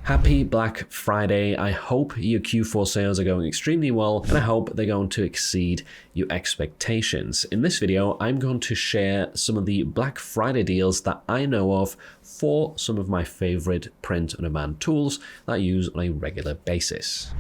Happy Black Friday. I hope your Q4 sales are going extremely well, and I hope they're going to exceed your expectations. In this video, I'm going to share some of the Black Friday deals that I know of for some of my favorite print-on-demand tools that I use on a regular basis.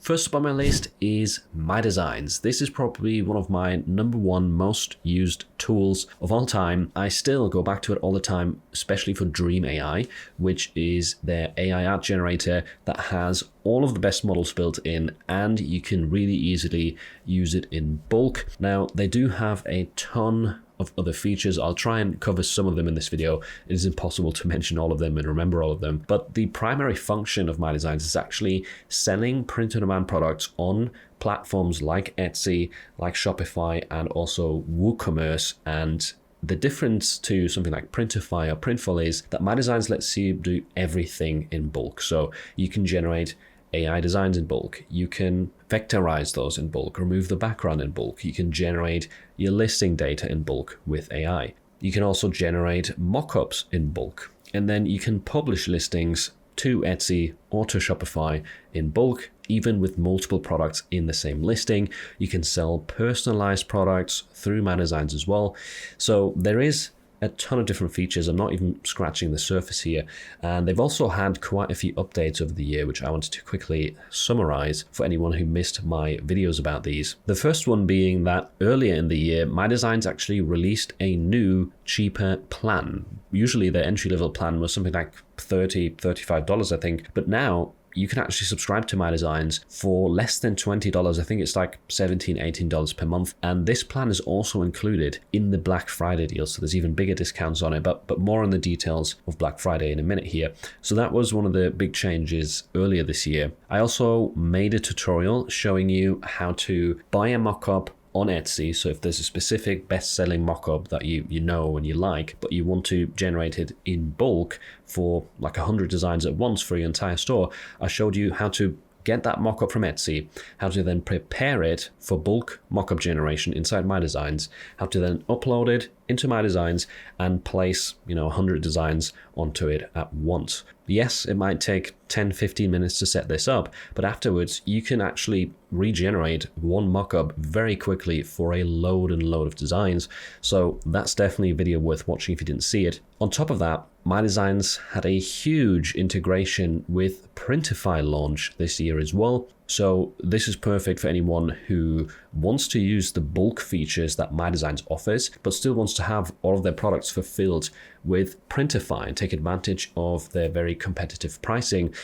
First up on my list is MyDesigns. This is probably one of my #1 most used tools of all time. I still go back to it all the time, especially for Dream AI, which is their AI art generator that has all of the best models built in, and you can really easily use it in bulk. Now, they do have a ton of other features. I'll try and cover some of them in this video. It is impossible to mention all of them and remember all of them, but the primary function of MyDesigns is actually selling print-on-demand products on platforms like Etsy, like Shopify, and also WooCommerce. And the difference to something like Printify or Printful is that MyDesigns lets you do everything in bulk. So you can generate AI designs in bulk, you can vectorize those in bulk, remove the background in bulk, you can generate your listing data in bulk with AI. You can also generate mockups in bulk, and then you can publish listings to Etsy or to Shopify in bulk, even with multiple products in the same listing. You can sell personalized products through MyDesigns as well. So there is a ton of different features. I'm not even scratching the surface here. And they've also had quite a few updates over the year, which I wanted to quickly summarize for anyone who missed my videos about these. The first one being that earlier in the year, MyDesigns actually released a new, cheaper plan. Usually their entry-level plan was something like $30, $35, I think. But now you can actually subscribe to MyDesigns for less than $20. I think it's like $17, $18 per month. And this plan is also included in the Black Friday deal. So there's even bigger discounts on it, but more on the details of Black Friday in a minute here. So that was one of the big changes earlier this year. I also made a tutorial showing you how to buy a mockup on Etsy. So if there's a specific best-selling mockup that you know and you like, but you want to generate it in bulk for like 100 designs at once for your entire store, I showed you how to get that mockup from Etsy, how to then prepare it for bulk mockup generation inside MyDesigns, how to then upload it into MyDesigns and place 100 designs onto it at once. Yes, it might take 10-15 minutes to set this up, but afterwards you can actually regenerate one mockup very quickly for a load and load of designs. So that's definitely a video worth watching if you didn't see it. On top of that, MyDesigns had a huge integration with Printify launch this year as well. So this is perfect for anyone who wants to use the bulk features that MyDesigns offers, but still wants to have all of their products fulfilled with Printify and take advantage of their very competitive pricing.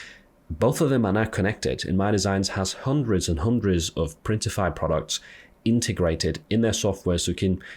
Both of them are now connected, and MyDesigns has hundreds and hundreds of Printify products integrated in their software, so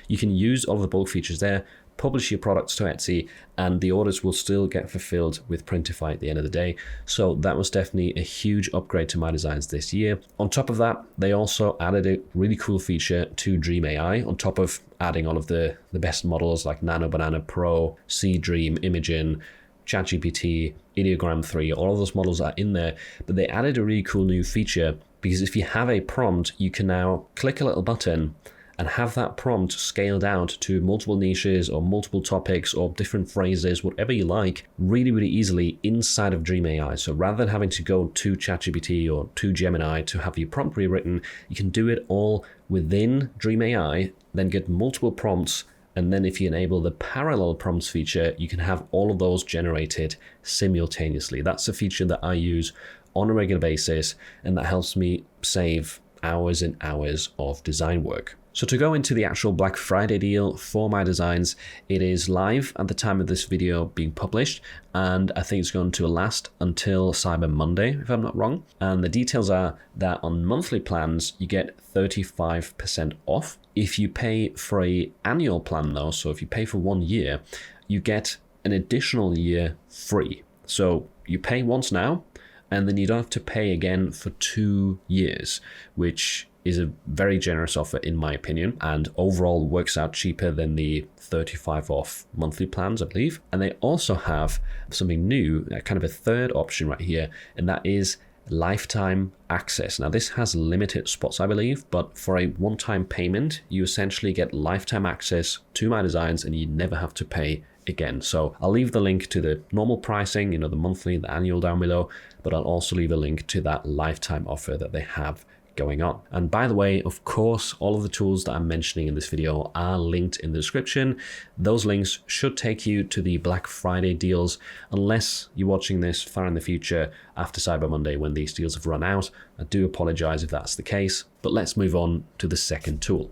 you can use all of the bulk features there, publish your products to Etsy, and the orders will still get fulfilled with Printify at the end of the day. So that was definitely a huge upgrade to MyDesigns this year. On top of that, they also added a really cool feature to Dream AI, on top of adding all of the best models like Nano Banana Pro, Seedream, Imagen, ChatGPT, Ideogram 3, all of those models are in there, but they added a really cool new feature, because if you have a prompt, you can now click a little button and have that prompt scaled out to multiple niches or multiple topics or different phrases, whatever you like, really, really easily inside of Dream AI. So rather than having to go to ChatGPT or to Gemini to have your prompt rewritten, you can do it all within Dream AI, then get multiple prompts. And then if you enable the parallel prompts feature, you can have all of those generated simultaneously. That's a feature that I use on a regular basis, and that helps me save hours and hours of design work. So to go into the actual Black Friday deal for MyDesigns, it is live at the time of this video being published, and I think it's going to last until Cyber Monday, if I'm not wrong. And the details are that on monthly plans, you get 35% off. If you pay for an annual plan though, so if you pay for 1 year, you get an additional year free. So you pay once now, and then you don't have to pay again for 2 years, which is a very generous offer in my opinion, and overall works out cheaper than the 35 off monthly plans, I believe. And they also have something new, kind of a third option right here, and that is lifetime access. Now this has limited spots, I believe, but for a one-time payment, you essentially get lifetime access to MyDesigns and you never have to pay again. So I'll leave the link to the normal pricing, the monthly, the annual down below, but I'll also leave a link to that lifetime offer that they have going on. And by the way, of course, all of the tools that I'm mentioning in this video are linked in the description. Those links should take you to the Black Friday deals, unless you're watching this far in the future after Cyber Monday when these deals have run out. I do apologize if that's the case, but let's move on to the second tool.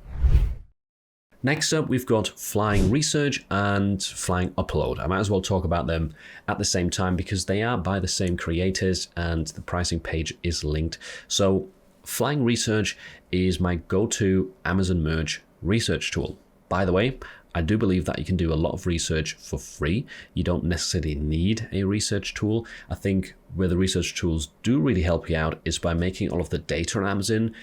Next up, we've got Flying Research and Flying Upload. I might as well talk about them at the same time because they are by the same creators and the pricing page is linked. So Flying Research is my go-to Amazon merch research tool. By the way, I do believe that you can do a lot of research for free. You don't necessarily need a research tool. I think where the research tools do really help you out is by making all of the data on Amazon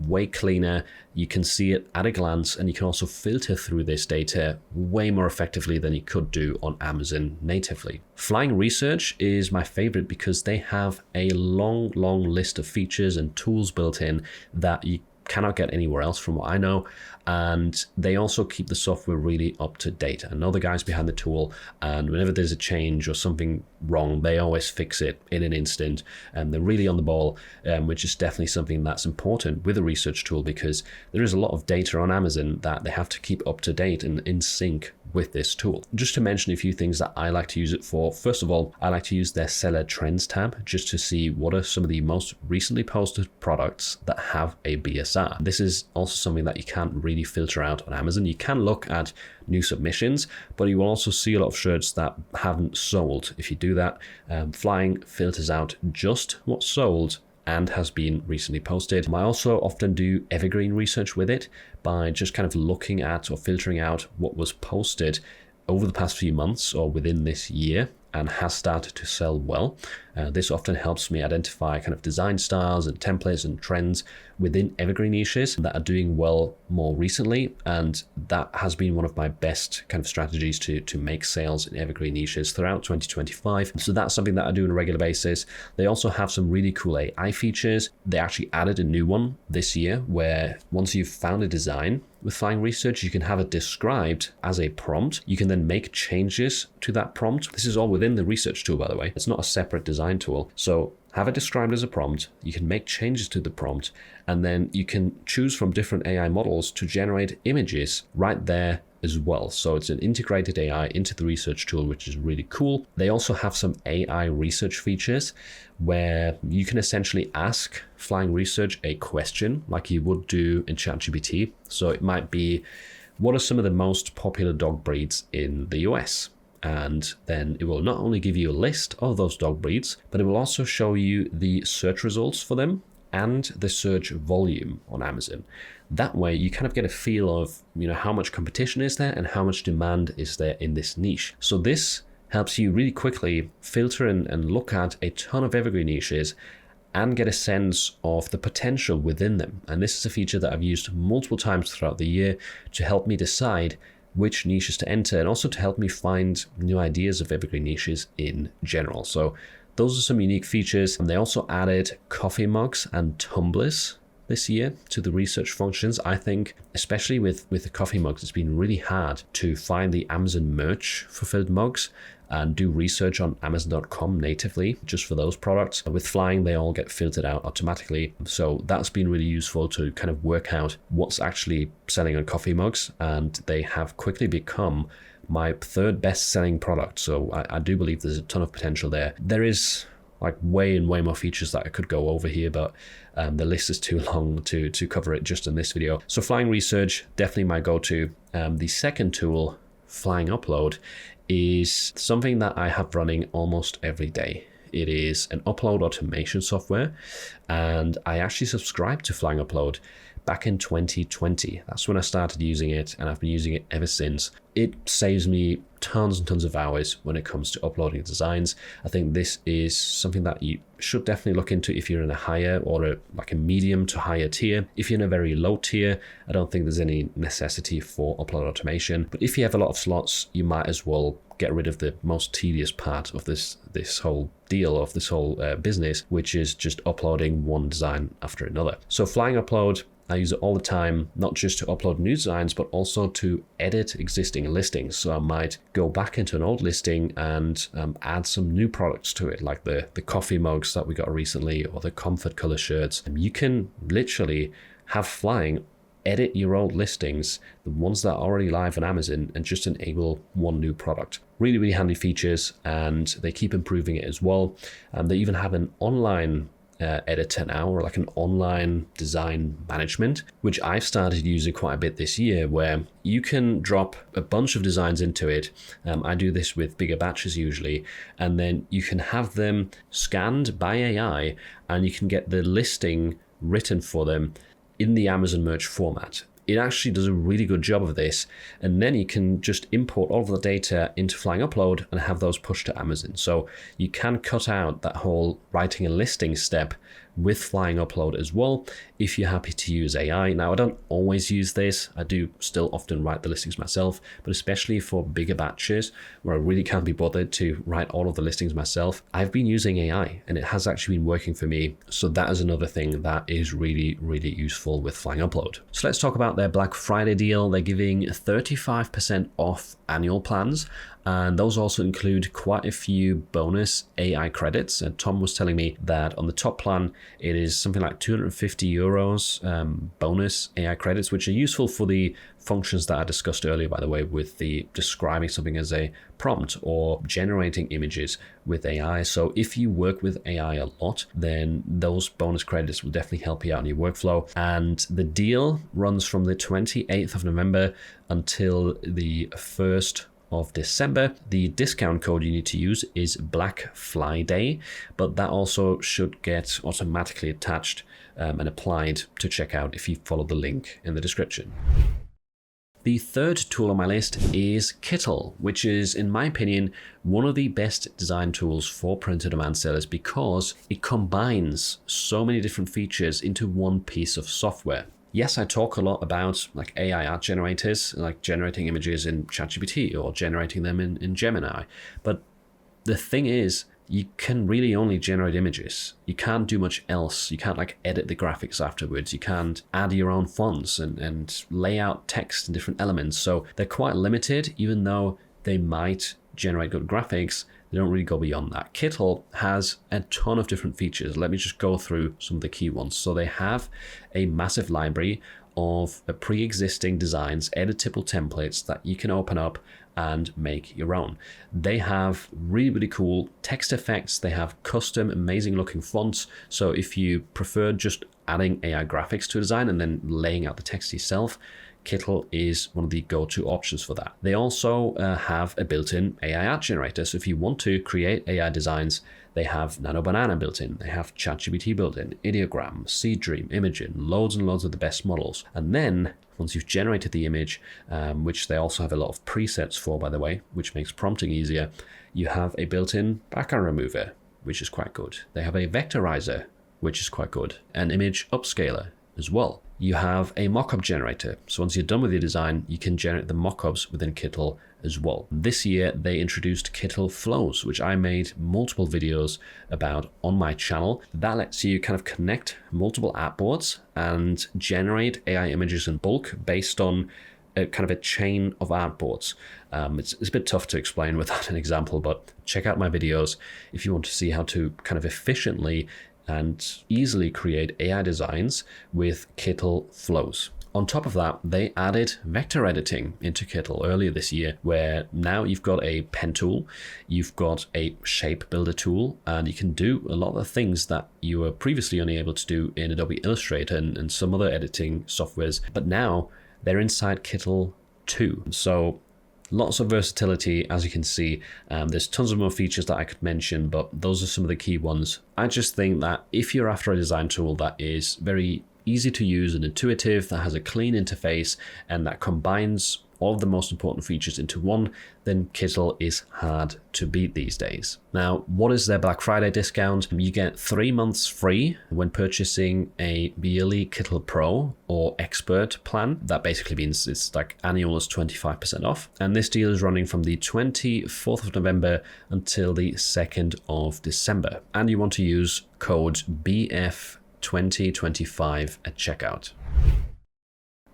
way cleaner. You can see it at a glance, and you can also filter through this data way more effectively than you could do on Amazon natively. Flying Research is my favorite because they have a long list of features and tools built in that you cannot get anywhere else from what I know, and they also keep the software really up to date. I know the guys behind the tool, and whenever there's a change or something wrong, they always fix it in an instant, and they're really on the ball, which is definitely something that's important with a research tool because there is a lot of data on Amazon that they have to keep up to date and in sync with this tool. Just to mention a few things that I like to use it for. First of all, I like to use their Seller Trends tab just to see what are some of the most recently posted products that have a BSR. This is also something that you can't really filter out on Amazon. You can look at new submissions, but you will also see a lot of shirts that haven't sold. If you do that, Flying filters out just what's sold and has been recently posted. I also often do evergreen research with it by just kind of looking at or filtering out what was posted over the past few months or within this year and has started to sell well. This often helps me identify kind of design styles and templates and trends within evergreen niches that are doing well more recently, and that has been one of my best kind of strategies to make sales in evergreen niches throughout 2025. So that's something that I do on a regular basis. They also have some really cool AI features. They actually added a new one this year where once you've found a design with Flying Research, you can have it described as a prompt. You can then make changes to that prompt. This is all within the research tool, by the way. It's not a separate design tool. So have it described as a prompt. You can make changes to the prompt, and then you can choose from different AI models to generate images right there as well. So it's an integrated AI into the research tool, which is really cool. They also have some AI research features where you can essentially ask Flying Research a question like you would do in ChatGPT. So it might be, what are some of the most popular dog breeds in the US? And then it will not only give you a list of those dog breeds, but it will also show you the search results for them and the search volume on Amazon. That way you kind of get a feel of, how much competition is there and how much demand is there in this niche. So this helps you really quickly filter and look at a ton of evergreen niches and get a sense of the potential within them. And this is a feature that I've used multiple times throughout the year to help me decide which niches to enter and also to help me find new ideas of evergreen niches in general. So those are some unique features. And they also added coffee mugs and tumblers this year to the research functions. I think, especially with the coffee mugs, it's been really hard to find the Amazon merch fulfilled mugs and do research on Amazon.com natively just for those products. With Flying, they all get filtered out automatically. So that's been really useful to kind of work out what's actually selling on coffee mugs. And they have quickly become my third best selling product. So I do believe there's a ton of potential there. There is like way more features that I could go over here, but the list is too long to cover it just in this video. So Flying Research, definitely my go-to. The second tool, Flying Upload, is something that I have running almost every day. It is an upload automation software, and I actually subscribed to Flying Upload back in 2020. That's when I started using it, and I've been using it ever since. It saves me tons and tons of hours when it comes to uploading designs. I think this is something that you should definitely look into if you're in a higher or a medium to higher tier. If you're in a very low tier, I don't think there's any necessity for upload automation. But if you have a lot of slots, you might as well get rid of the most tedious part of this whole deal, of this whole business, which is just uploading one design after another. So Flying Upload I use it all the time, not just to upload new designs, but also to edit existing listings. So I might go back into an old listing and add some new products to it, like the coffee mugs that we got recently or the comfort color shirts. And you can literally have Flying edit your old listings, the ones that are already live on Amazon, and just enable one new product. Really, really handy features, and they keep improving it as well. They even have an online editor now, or like an online design management, which I've started using quite a bit this year, where you can drop a bunch of designs into it. I do this with bigger batches usually, and then you can have them scanned by AI, and you can get the listing written for them in the Amazon merch format. It actually does a really good job of this, and then you can just import all of the data into Flying Upload and have those pushed to Amazon. So you can cut out that whole writing a listing step with Flying Upload as well, if you're happy to use AI. Now, I don't always use this. I do still often write the listings myself, but especially for bigger batches where I really can't be bothered to write all of the listings myself, I've been using AI, and it has actually been working for me. So that is another thing that is really, really useful with Flying Upload. So let's talk about their Black Friday deal. They're giving 35% off annual plans, and those also include quite a few bonus AI credits. And Tom was telling me that on the top plan, it is something like 250 euros bonus AI credits, which are useful for the functions that I discussed earlier, by the way, with the describing something as a prompt or generating images with AI. So if you work with AI a lot, then those bonus credits will definitely help you out in your workflow. And the deal runs from the 28th of November until the 1st of December. The discount code you need to use is Black Friday, but that also should get automatically attached and applied to checkout if you follow the link in the description. The third tool on my list is Kittl, which is, in my opinion, one of the best design tools for print-on-demand sellers because it combines so many different features into one piece of software. Yes, I talk a lot about like AI art generators, like generating images in ChatGPT or generating them in Gemini. But the thing is, you can really only generate images. You can't do much else. You can't like edit the graphics afterwards. You can't add your own fonts and lay out text and different elements. So they're quite limited, even though they might generate good graphics. They don't really go beyond that. Kittl has a ton of different features. Let me just go through some of the key ones. So they have a massive library of pre-existing designs, editable templates that you can open up and make your own. They have really, really cool text effects. They have custom, amazing looking fonts. So if you prefer just adding AI graphics to a design and then laying out the text yourself, Kittl is one of the go-to options for that. They also have a built-in AI art generator. So if you want to create AI designs, they have Nano Banana built in, they have ChatGPT built in, Ideogram, Seedream, Imagen, loads and loads of the best models. And then once you've generated the image, which they also have a lot of presets for, by the way, which makes prompting easier, you have a built-in background remover, which is quite good. They have a vectorizer, which is quite good, an image upscaler as well. You have a mockup generator. So once you're done with your design, you can generate the mockups within Kittl as well. This year, they introduced Kittl Flows, which I made multiple videos about on my channel. That lets you kind of connect multiple artboards and generate AI images in bulk based on kind of a chain of artboards. It's a bit tough to explain without an example, but check out my videos if you want to see how to kind of efficiently and easily create AI designs with Kittl Flows. On top of that, they added vector editing into Kittl earlier this year, where now you've got a pen tool, you've got a shape builder tool, and you can do a lot of the things that you were previously only able to do in Adobe Illustrator and some other editing softwares, but now they're inside Kittl too. So lots of versatility, as you can see. There's tons of more features that I could mention, but those are some of the key ones. I just think that if you're after a design tool that is very easy to use and intuitive, that has a clean interface, and that combines all of the most important features into one, then Kittl is hard to beat these days. Now, what is their Black Friday discount? You get 3 months free when purchasing a yearly Kittl Pro or Expert plan. That basically means it's like annual is 25% off. And this deal is running from the 24th of November until the 2nd of December. And you want to use code BF 2025 at checkout.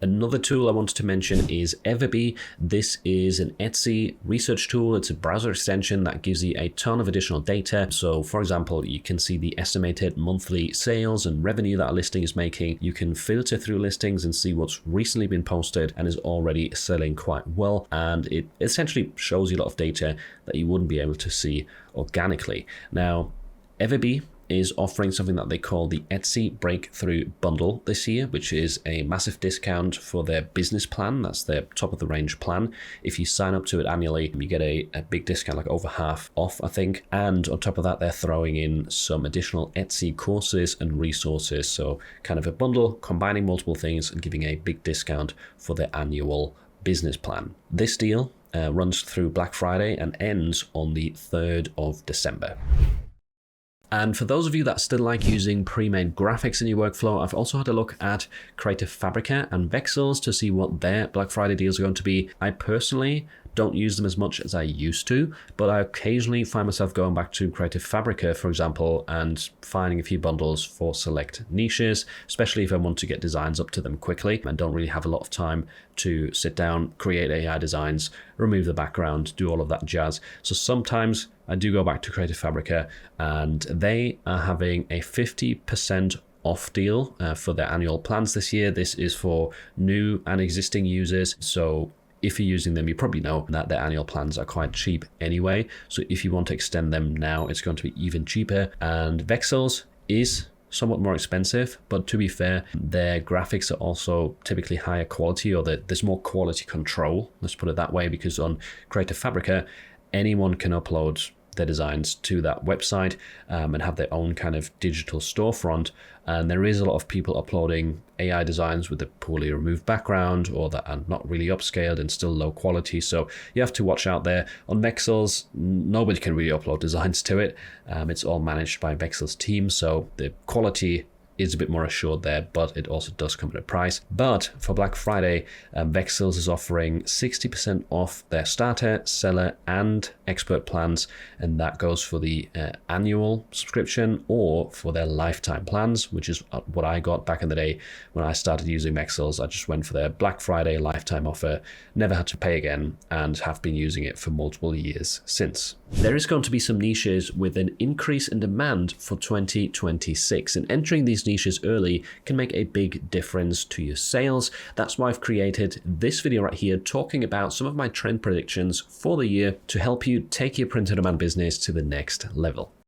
Another tool I wanted to mention is Everbee. This is an Etsy research tool. It's a browser extension that gives you a ton of additional data. So for example, you can see the estimated monthly sales and revenue that a listing is making. You can filter through listings and see what's recently been posted and is already selling quite well. And it essentially shows you a lot of data that you wouldn't be able to see organically. Now, Everbee is offering something that they call the Etsy Breakthrough Bundle this year, which is a massive discount for their business plan. That's their top of the range plan. If you sign up to it annually, you get a big discount, like over half off, I think. And on top of that, they're throwing in some additional Etsy courses and resources. So kind of a bundle combining multiple things and giving a big discount for their annual business plan. This deal runs through Black Friday and ends on the 3rd of December. And for those of you that still like using pre-made graphics in your workflow, I've also had a look at Creative Fabrica and Vexels to see what their Black Friday deals are going to be. I personally don't use them as much as I used to, but I occasionally find myself going back to Creative Fabrica, for example, and finding a few bundles for select niches, especially if I want to get designs up to them quickly and don't really have a lot of time to sit down, create AI designs, remove the background, do all of that jazz. So sometimes I do go back to Creative Fabrica, and they are having a 50% off deal for their annual plans this year. This is for new and existing users. So if you're using them, you probably know that their annual plans are quite cheap anyway. So if you want to extend them now, it's going to be even cheaper. And Vexels is somewhat more expensive, but to be fair, their graphics are also typically higher quality, or there's more quality control, let's put it that way, because on Creative Fabrica, anyone can upload their designs to that website and have their own kind of digital storefront. And there is a lot of people uploading AI designs with a poorly removed background or that are not really upscaled and still low quality. So you have to watch out there. On Vexels, nobody can really upload designs to it. It's all managed by Vexels team. So the quality is a bit more assured there, but it also does come at a price. But for Black Friday, Vexels is offering 60% off their starter, seller, and expert plans, and that goes for the annual subscription or for their lifetime plans, which is what I got back in the day when I started using Vexels. I just went for their Black Friday lifetime offer, never had to pay again, and have been using it for multiple years since. There is going to be some niches with an increase in demand for 2026, and entering these niches early can make a big difference to your sales. That's why I've created this video right here talking about some of my trend predictions for the year to help you take your print-on-demand business to the next level.